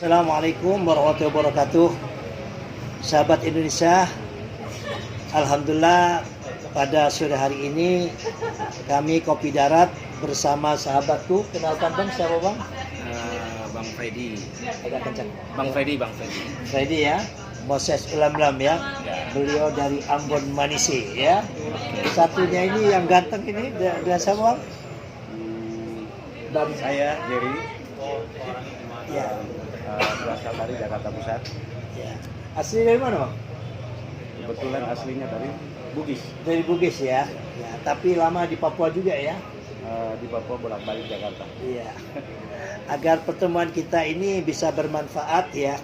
Assalamualaikum warahmatullahi wabarakatuh. Sahabat Indonesia, alhamdulillah pada sore hari ini kami Kopi Darat bersama sahabatku. Kenalkan Bang, siapa Bang? Bang Freddy. Agak kencang. Bang Freddy. Freddy ya. Moses Ulam-Lam ya. Beliau dari Ambon Manisi ya. Satunya ini yang ganteng ini dan siapa Bang? Dan saya Jerry, Ya. berasal dari Jakarta Pusat. Ya. Asli dari mana Bang? Kebetulan aslinya dari Bugis. Dari Bugis ya. Ya, tapi lama di Papua juga ya. Di Papua bolak-balik Jakarta. Iya. Agar pertemuan kita ini bisa bermanfaat ya,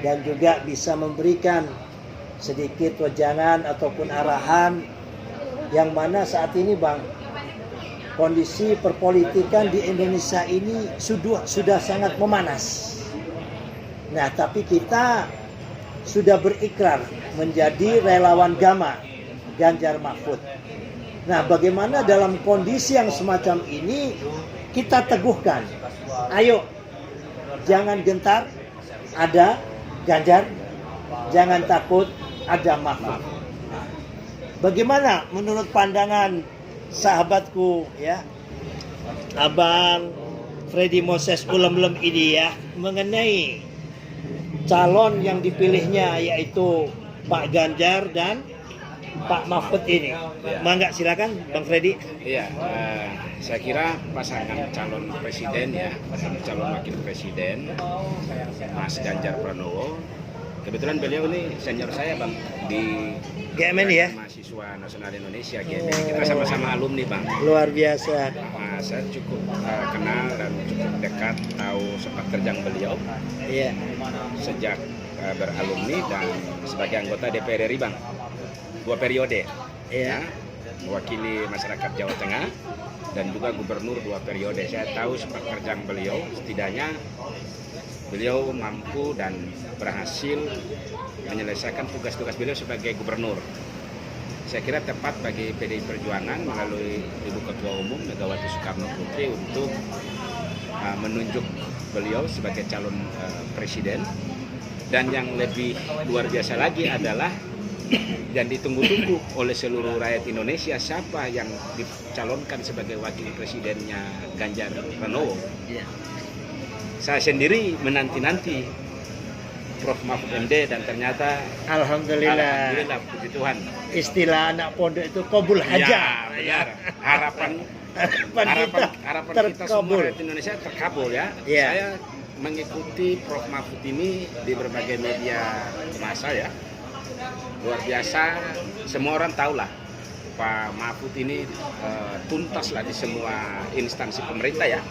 dan juga bisa memberikan sedikit wejangan ataupun arahan yang mana saat ini Bang, kondisi perpolitikan di Indonesia ini sudah sangat memanas. Nah, tapi kita sudah berikrar menjadi relawan Gama Ganjar Mahfud. Nah, bagaimana dalam kondisi yang semacam ini kita teguhkan? Ayo, jangan gentar, ada Ganjar, jangan takut, ada Mahfud. Bagaimana menurut pandangan sahabatku ya, Abang Freddy Moses Ulam-Lam ini ya, mengenai calon yang dipilihnya yaitu Pak Ganjar dan Pak Mahfud ini? Mangga silakan Bang Freddy. Iya, saya kira pasangan calon presiden ya, calon wakil presiden Mas Ganjar Pranowo. Kebetulan beliau ini senior saya Bang di GMN ya. Mahasiswa Nasional Indonesia GMN. Kita sama-sama alumni Bang. Luar biasa. Saya cukup kenal dan cukup dekat, tahu sepak terjang beliau. Iya. Sejak beralumni dan sebagai anggota DPR RI Bang. 2 periode. Iya. Mewakili masyarakat Jawa Tengah dan juga gubernur 2 periode. Saya tahu sepak terjang beliau, setidaknya beliau mampu dan berhasil menyelesaikan tugas-tugas beliau sebagai gubernur. Saya kira tepat bagi PDI Perjuangan melalui Ibu Ketua Umum Megawati Soekarno Putri untuk menunjuk beliau sebagai calon presiden. Dan yang lebih luar biasa lagi adalah dan ditunggu-tunggu oleh seluruh rakyat Indonesia, siapa yang dicalonkan sebagai wakil presidennya Ganjar Pranowo. Saya sendiri menanti-nanti Prof. Mahfud MD dan ternyata Alhamdulillah, puji Tuhan. istilah anak pondok itu kabul haja. Ya, benar. Harapan kita semua rakyat Indonesia terkabul ya. Ya. Saya mengikuti Prof. Mahfud ini di berbagai media massa ya. Luar biasa, semua orang tahu lah Pak Mahfud ini tuntas lah di semua instansi pemerintah ya,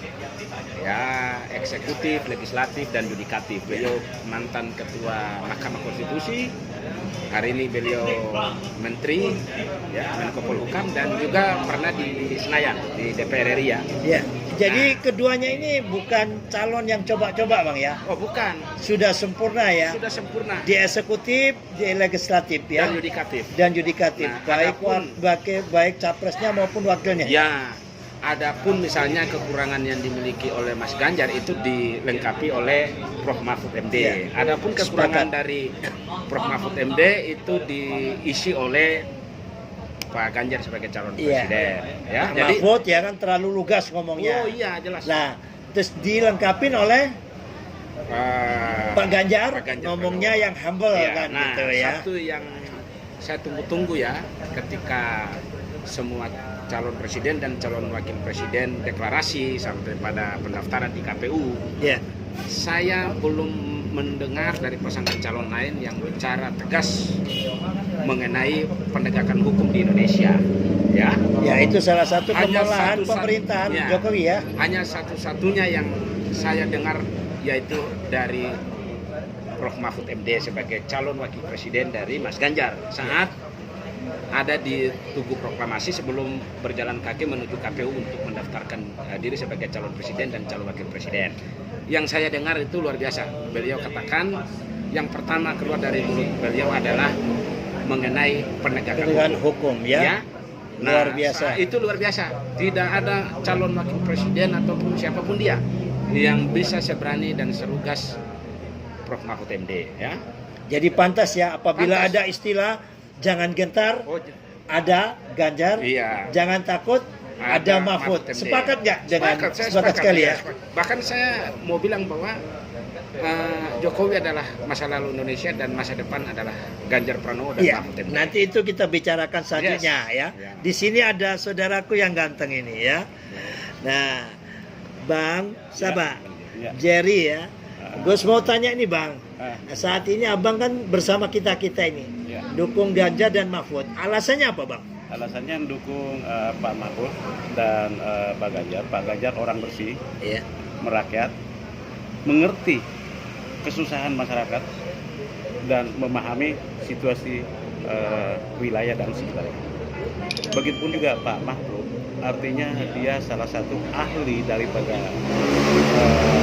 eksekutif, legislatif dan yudikatif. Beliau mantan ketua Mahkamah Konstitusi, hari ini beliau menteri ya, Menko Polhukam, dan juga pernah di Senayan di DPR RI ya. Ya. Jadi keduanya ini bukan calon yang coba-coba Bang ya. Oh bukan, Sudah sempurna ya. sudah sempurna. Di eksekutif, di legislatif ya. Dan yudikatif. Nah, baik capresnya maupun wakilnya. Ya, adapun misalnya kekurangan yang dimiliki oleh Mas Ganjar itu dilengkapi oleh Prof. Mahfud MD. Ya. Adapun kekurangan dari Prof. Mahfud MD itu diisi oleh Pak Ganjar sebagai calon presiden. Ya, Pak jadi Mahfud ya kan terlalu lugas ngomongnya. oh iya jelas. Nah, terus dilengkapin oleh Pak Ganjar, ngomongnya Pranowo. yang humble Ya, kan nah, gitu ya. satu yang saya tunggu-tunggu ya, ketika semua calon presiden dan calon wakil presiden deklarasi sampai pada pendaftaran di KPU, Ya. saya belum mendengar dari pasangan calon lain yang bicara tegas mengenai penegakan hukum di Indonesia. Ya, Ya itu salah satu Hanya kemalahan satu-satu- pemerintahan ya. Jokowi ya. Hanya satu-satunya yang saya dengar yaitu dari Prof. Mahfud MD sebagai calon wakil presiden dari Mas Ganjar saat ada di Tugu Proklamasi sebelum berjalan kaki menuju KPU untuk mendaftarkan diri sebagai calon presiden dan calon wakil presiden. Yang saya dengar itu luar biasa. Beliau katakan yang pertama keluar dari mulut beliau adalah mengenai penegakan hukum ya. Nah, luar biasa. Itu luar biasa. Tidak ada calon wakil presiden ataupun siapapun dia yang bisa seberani dan serugas Prof. Mahfud MD, ya. Jadi pantas ya apabila Pantas. ada istilah jangan gentar, Oh, ada Ganjar, iya. jangan takut, ada Mahfud. MD. Sepakat nggak dengan Saya sepakat sekali ya? sepakat. Bahkan saya mau bilang bahwa Jokowi adalah masa lalu Indonesia dan masa depan adalah Ganjar Pranowo dan Iya. Mahfud MD. Nanti itu kita bicarakan selanjutnya ya. Ya. Di sini ada saudaraku yang ganteng ini ya. Nah, Bang, siapa? Ya. Jerry ya. Gus mau tanya nih Bang. Ah. Saat ini Abang kan bersama kita ini. Ya. Dukung Ganjar dan Mahfud. Alasannya apa Bang? Alasannya mendukung Pak Mahfud dan Pak Ganjar. Pak Ganjar orang bersih, Iya. merakyat, mengerti kesusahan masyarakat dan memahami situasi wilayah dan sekitarnya. Begitupun juga Pak Mahfud, artinya dia salah satu ahli daripada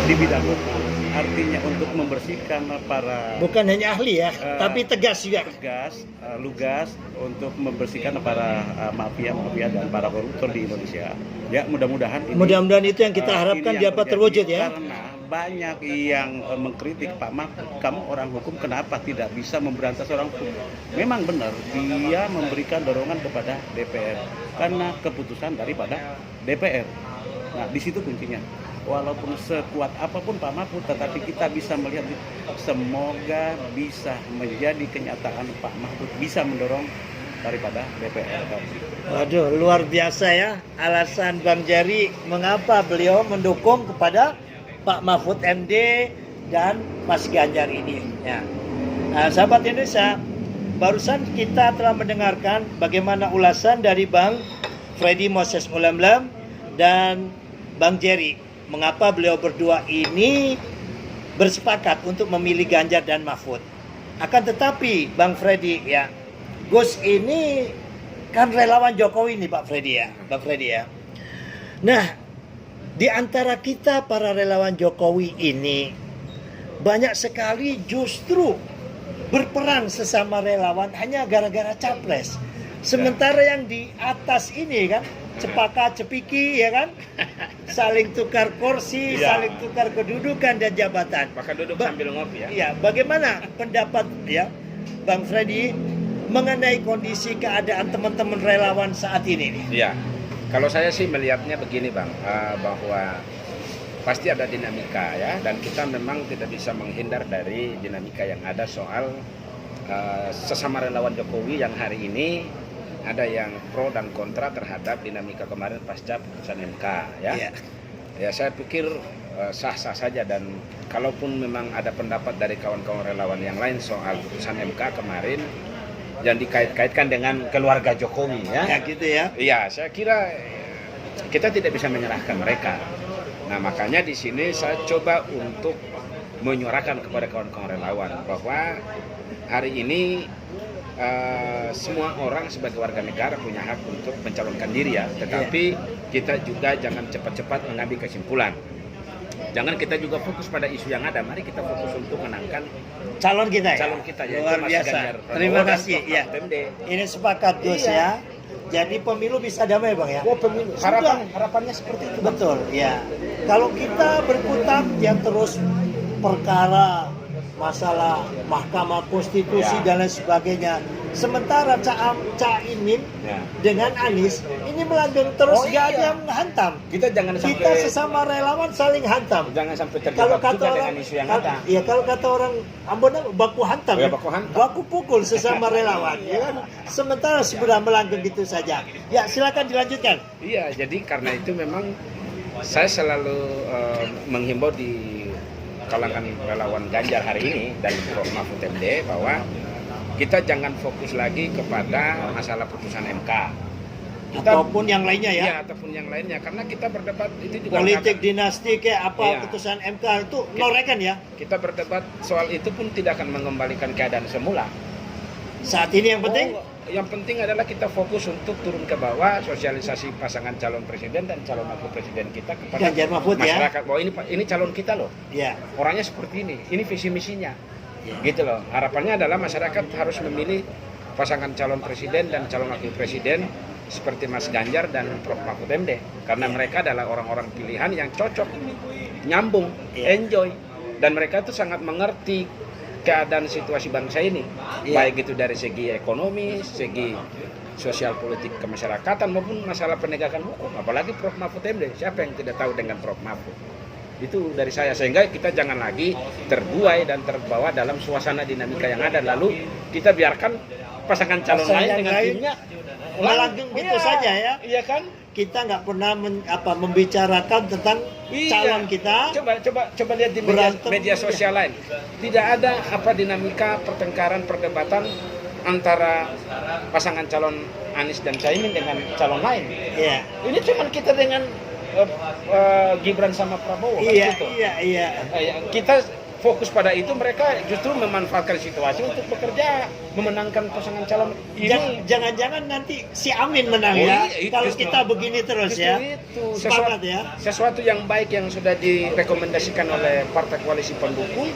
di bidang hukum, artinya untuk membersihkan para Bukan hanya ahli ya, tapi tegas juga. tegas, lugas untuk membersihkan para mafia-mafia dan para koruptor di Indonesia. Ya mudah-mudahan ini, Mudah-mudahan itu yang kita harapkan ini yang dapat terjadi. terwujud ya. Karena banyak yang mengkritik Pak Mahfud, kamu orang hukum kenapa tidak bisa memberantas orang hukum? Memang benar dia memberikan dorongan kepada DPR karena keputusan daripada DPR. Nah di situ kuncinya. Walaupun sekuat apapun Pak Mahfud, tetapi kita bisa melihat semoga bisa menjadi kenyataan Pak Mahfud bisa mendorong daripada DPR. Waduh, luar biasa ya alasan Bang Jerry mengapa beliau mendukung kepada Pak Mahfud MD dan Mas Ganjar ini. Ya. Nah, sahabat Indonesia, barusan kita telah mendengarkan bagaimana ulasan dari Bang Freddy Moses Ulamlam dan Bang Jerry. Mengapa beliau berdua ini bersepakat untuk memilih Ganjar dan Mahfud. Akan tetapi Bang Freddy ya, Gus ini kan relawan Jokowi nih Pak Freddy ya, Bang Freddy ya. Nah, di antara kita para relawan Jokowi ini banyak sekali justru berperang sesama relawan hanya gara-gara capres. Sementara yang di atas ini kan cepakat cepiki ya kan, saling tukar kursi, Ya. saling tukar kedudukan dan jabatan. Bahkan duduk Ba- sambil ngopi ya. Iya, bagaimana pendapat ya Bang Freddy mengenai kondisi keadaan teman-teman relawan saat ini nih? Iya. Kalau saya sih melihatnya begini Bang, bahwa pasti ada dinamika ya, dan kita memang tidak bisa menghindar dari dinamika yang ada soal sesama relawan Jokowi yang hari ini ada yang pro dan kontra terhadap dinamika kemarin pasca putusan MK ya. Iya. Ya saya pikir sah-sah saja, dan kalaupun memang ada pendapat dari kawan-kawan relawan yang lain soal putusan MK kemarin yang dikait-kaitkan dengan keluarga Jokowi Ya ya. gitu ya. Iya, saya kira kita tidak bisa menyerahkan mereka. Nah, makanya di sini saya coba untuk menyuarakan kepada kawan-kawan relawan bahwa hari ini semua orang sebagai warga negara punya hak untuk mencalonkan diri ya, tetapi kita juga jangan cepat-cepat mengambil kesimpulan. Jangan kita juga fokus pada isu yang ada. Mari kita fokus untuk menangkan Calon kita ya. calon kita ya. Luar biasa. Terima kasih ya. Ini sepakat Gus Iya. ya. Jadi pemilu bisa damai Bang ya. Oh, pemilu. Harapannya seperti itu. Betul ya. Kalau kita berkutat ya terus perkara masalah Mahkamah Konstitusi Ya. dan lain sebagainya. Sementara Caimin Ya. dengan Anies ini melanggeng terus, Oh, nggak ada iya. yang menghantam. Kita jangan sampai Kita sesama relawan saling hantam. jangan sampai Kalau terjebak kata juga orang, dengan isu yang kalau, ada. ya kalau kata orang Ambon baku hantam, Oh, ya, baku hantam. baku pukul sesama relawan, ya kan? Sementara sudah melanggeng gitu saja. Ya silakan dilanjutkan. Iya, jadi karena itu memang saya selalu menghimbau di kalangan relawan Ganjar hari ini dan Prof. Mahfud MD bahwa kita jangan fokus lagi kepada masalah putusan MK. Ataupun yang lainnya ya. Iya, ataupun yang lainnya, karena kita berdebat itu juga Politik dinasti kayak apa Iya. putusan MK itu norekan ya. kita berdebat soal itu pun tidak akan mengembalikan keadaan semula. Saat ini yang penting Yang penting adalah kita fokus untuk turun ke bawah, sosialisasi pasangan calon presiden dan calon wakil presiden kita kepada Ganjar Mahfud ya. masyarakat. Bahwa ini calon kita loh, ya. orangnya seperti ini visi misinya, Ya. gitu loh. Harapannya adalah masyarakat harus memilih pasangan calon presiden dan calon wakil presiden seperti Mas Ganjar dan Prof. Mahfud MD, karena Ya. mereka adalah orang-orang pilihan yang cocok nyambung, Iya. enjoy, dan mereka tuh sangat mengerti keadaan situasi bangsa ini, Iya. baik itu dari segi ekonomi, segi sosial politik kemasyarakatan maupun masalah penegakan hukum. Apalagi Prof Mahfud MD, siapa yang tidak tahu dengan Prof Mahfud? Itu dari saya, sehingga kita jangan lagi terbuai dan terbawa dalam suasana dinamika yang ada, lalu kita biarkan pasangan calon Pasangan lain dengan lain timnya melanggeng gitu Iya, saja ya. iya kan. Kita nggak pernah membicarakan tentang Iya. calon kita. Coba lihat di Berantem. media sosial lain. Tidak ada apa dinamika pertengkaran perdebatan antara pasangan calon Anies dan Caimin dengan calon lain. Iya. Ini cuma kita dengan Gibran sama Prabowo. kan Iya, gitu. iya. Kita fokus pada itu, mereka justru memanfaatkan situasi untuk bekerja memenangkan pasangan calon ini. Jangan-jangan nanti si Amin menang Oh, ya. iya, Kalau justru- kita begini terus Justru ya. itu Sepakat ya. sesuatu yang baik yang sudah direkomendasikan oleh partai koalisi pendukung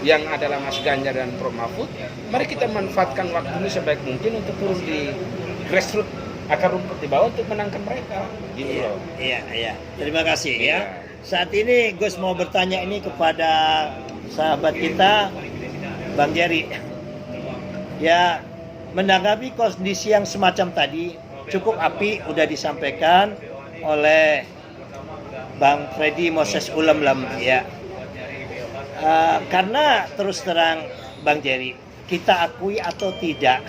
yang adalah Mas Ganjar dan Prof Mahfud. Mari kita manfaatkan waktu ini sebaik mungkin untuk turun di grassroots, akar rumput di bawah, untuk menangkan mereka. Gitu loh. Iya. Terima kasih Iya. ya. Saat ini Gus mau bertanya ini kepada sahabat kita Bang Jerry. Ya, menanggapi kondisi yang semacam tadi cukup apik udah disampaikan oleh Bang Freddy Moses Ulemlem ya. Karena terus terang Bang Jerry, kita akui atau tidak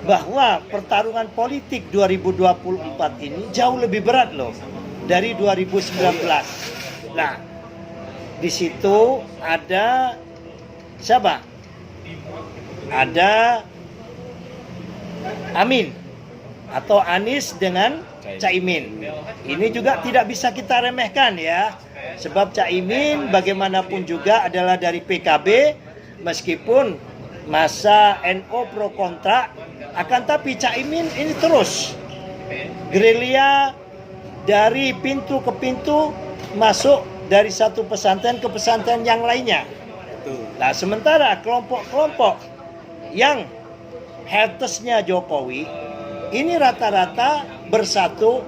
bahwa pertarungan politik 2024 ini jauh lebih berat loh dari 2019. Nah, di situ ada siapa? Ada Amin atau Anies dengan Caimin. Ini juga tidak bisa kita remehkan ya. Sebab Caimin bagaimanapun juga adalah dari PKB, meskipun masa NO pro kontra, akan tapi Caimin ini terus gerilya dari pintu ke pintu, masuk dari satu pesantren ke pesantren yang lainnya. Nah, sementara kelompok-kelompok yang hatersnya Jokowi ini rata-rata bersatu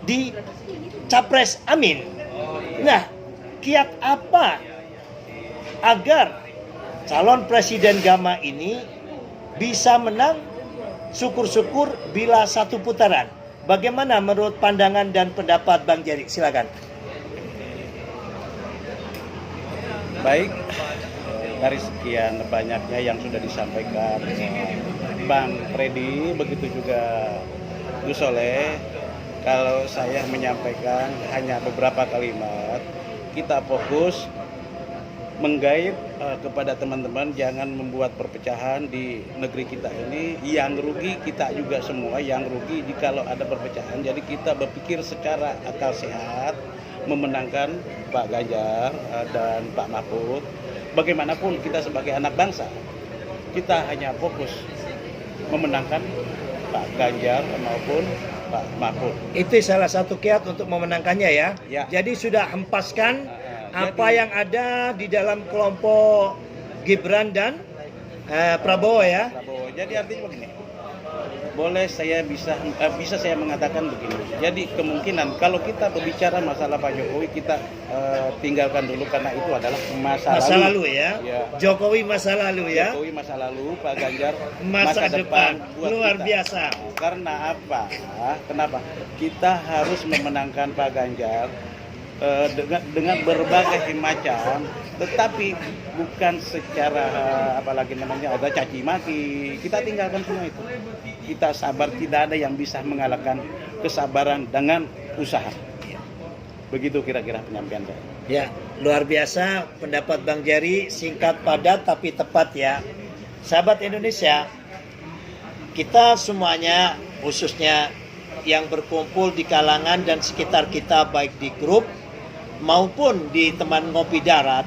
di Capres Amin. Nah, kiat apa agar calon presiden Gama ini bisa menang? Syukur-syukur bila satu putaran. Bagaimana menurut pandangan dan pendapat Bang Jerry? Silakan. Baik, dari sekian banyaknya yang sudah disampaikan Bang Freddy, begitu juga Gus Soleh, kalau saya menyampaikan hanya beberapa kalimat, kita fokus menggait kepada teman-teman jangan membuat perpecahan di negeri kita ini. Yang rugi kita juga semua, yang rugi jikalau ada perpecahan. Jadi kita berpikir secara akal sehat, memenangkan Pak Ganjar dan Pak Mahfud. Bagaimanapun kita sebagai anak bangsa, kita hanya fokus memenangkan Pak Ganjar maupun Pak Mahfud. Itu salah satu kiat untuk memenangkannya ya. Ya. Jadi sudah hempaskan apa jadi- yang ada di dalam kelompok Gibran dan Prabowo ya. Prabowo. Jadi artinya begini. Boleh saya bisa saya mengatakan begini. Jadi kemungkinan kalau kita berbicara masalah Pak Jokowi, kita tinggalkan dulu karena itu adalah masa Lalu ya. Ya. Jokowi masa lalu ya. Jokowi masa lalu, Pak Ganjar Masa depan. buat Luar kita. biasa. Karena apa? Kenapa? Kita harus memenangkan Pak Ganjar dengan berbagai macam, tetapi bukan secara apalagi namanya ada caci maki. Kita tinggalkan semua itu. Kita sabar, tidak ada yang bisa mengalahkan kesabaran dengan usaha. Begitu kira-kira penyampaian saya. Ya, luar biasa pendapat Bang Jerry, singkat padat tapi tepat ya. Sahabat Indonesia, kita semuanya khususnya yang berkumpul di kalangan dan sekitar kita baik di grup maupun di teman ngopi darat,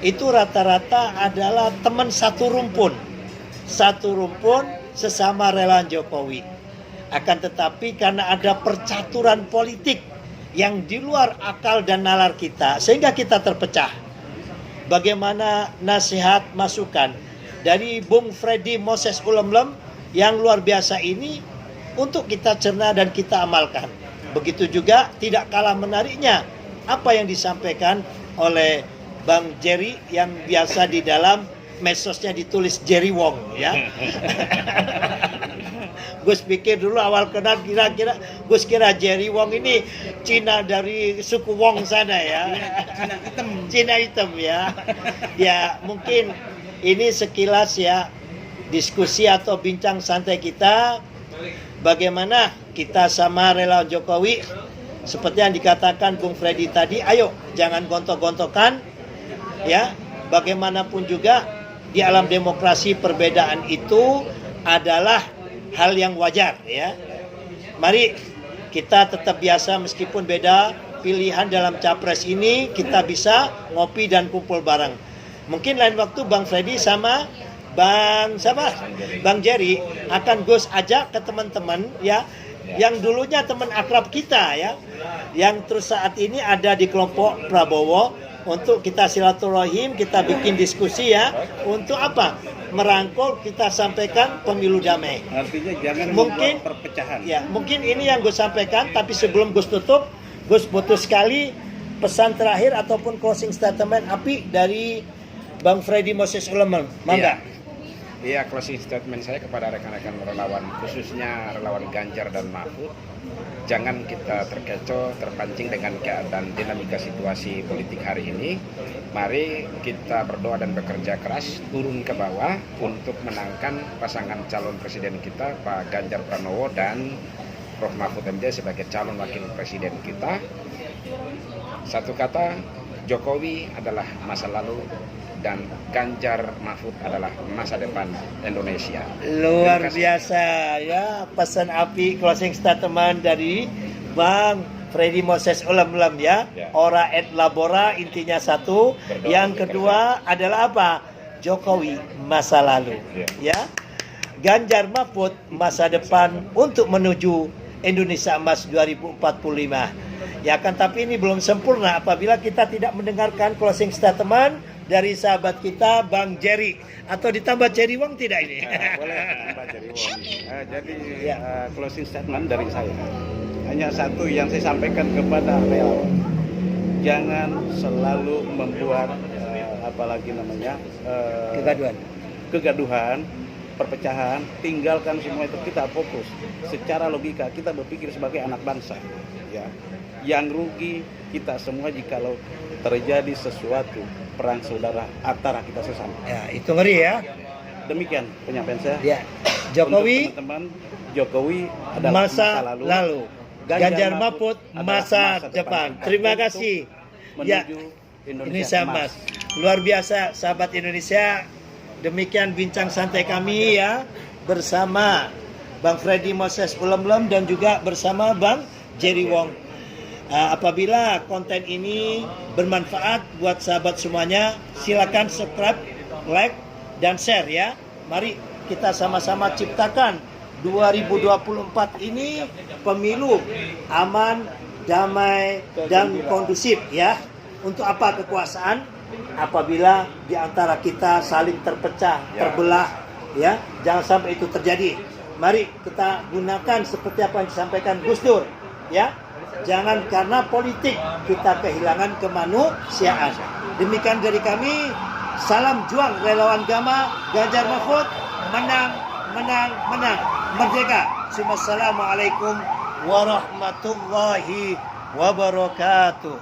itu rata-rata adalah teman satu rumpun sesama relawan Jokowi. Akan tetapi karena ada percaturan politik yang di luar akal dan nalar kita, sehingga kita terpecah. Bagaimana nasihat masukan dari Bung Freddy Moses Ulemlem yang luar biasa ini untuk kita cerna dan kita amalkan. Begitu juga tidak kalah menariknya apa yang disampaikan oleh Bang Jerry yang biasa di dalam medsosnya ditulis Jerry Wong ya. Gus pikir dulu awal kenal kira-kira Gus kira Jerry Wong ini Cina dari suku Wong sana ya. Cina hitam ya. Ya mungkin ini sekilas ya diskusi atau bincang santai kita bagaimana kita sama relawan Jokowi seperti yang dikatakan Bung Freddy tadi, ayo jangan gontok-gontokan ya. Bagaimanapun juga di alam demokrasi perbedaan itu adalah hal yang wajar ya. Mari kita tetap biasa meskipun beda pilihan dalam capres ini, kita bisa ngopi dan kumpul bareng. Mungkin lain waktu Bang Freddy sama Bang Jerry akan Gus ajak ke teman-teman ya, yang dulunya teman akrab kita ya, yang terus saat ini ada di kelompok Prabowo, untuk kita silaturahim, kita bikin diskusi ya, untuk apa? Merangkul, kita sampaikan pemilu damai. Artinya jangan mungkin membuat perpecahan. Ya, mungkin ini yang Gus sampaikan, tapi sebelum Gus tutup, Gus butuh sekali pesan terakhir ataupun closing statement api dari Bang Freddy Moses Ulemeng. Mangga. Iya, closing statement saya kepada rekan-rekan relawan, khususnya relawan Ganjar dan Mahfud, jangan kita terkecoh, terpancing dengan keadaan dinamika situasi politik hari ini. Mari kita berdoa dan bekerja keras, turun ke bawah untuk menangkan pasangan calon presiden kita, Pak Ganjar Pranowo dan Prof. Mahfud MD sebagai calon wakil presiden kita. Satu kata, Jokowi adalah masa lalu dan Ganjar Mahfud adalah masa depan Indonesia. Luar biasa ya, pesan api closing statement dari Bang Freddy Moses Ulemlem ya. Ora et labora, intinya satu. Berdoa Yang kedua adalah apa? Jokowi masa lalu ya. Ganjar Mahfud masa depan untuk menuju Indonesia Emas 2045. Ya kan, tapi ini belum sempurna apabila kita tidak mendengarkan closing statement dari sahabat kita Bang Jerry, atau ditambah Jerry Wong tidak ini? Boleh tambah Jerry Wong. Jadi closing statement dari saya hanya satu yang saya sampaikan kepada relawan, jangan selalu membuat kegaduhan, perpecahan. Tinggalkan semua itu, kita fokus secara logika, kita berpikir sebagai anak bangsa ya. Yang rugi kita semua jikalau terjadi sesuatu perang saudara antara kita sesama. Ya, itu ngeri ya. Demikian penyampaian saya. Ya. Jokowi untuk teman-teman, Jokowi adalah masa lalu. Ganjar Mahfud masa depan. Terima kasih. Ya, Menuju Indonesia Emas. Luar biasa sahabat Indonesia. Demikian bincang santai kami ya, bersama Bang Freddy Moses Ulemlem dan juga bersama Bang Jerry Wong. Apabila konten ini bermanfaat buat sahabat semuanya, silakan subscribe, like, dan share ya. Mari kita sama-sama ciptakan 2024 ini pemilu aman, damai, dan kondusif ya. Untuk apa kekuasaan? Apabila di antara kita saling terpecah, terbelah ya. Jangan sampai itu terjadi. Mari kita gunakan seperti apa yang disampaikan Gus Dur ya. Jangan karena politik kita kehilangan kemanusiaan. Demikian dari kami. Salam juang relawan Gama. Ganjar Mahfud menang, menang, menang. Merdeka. Assalamualaikum warahmatullahi wabarakatuh.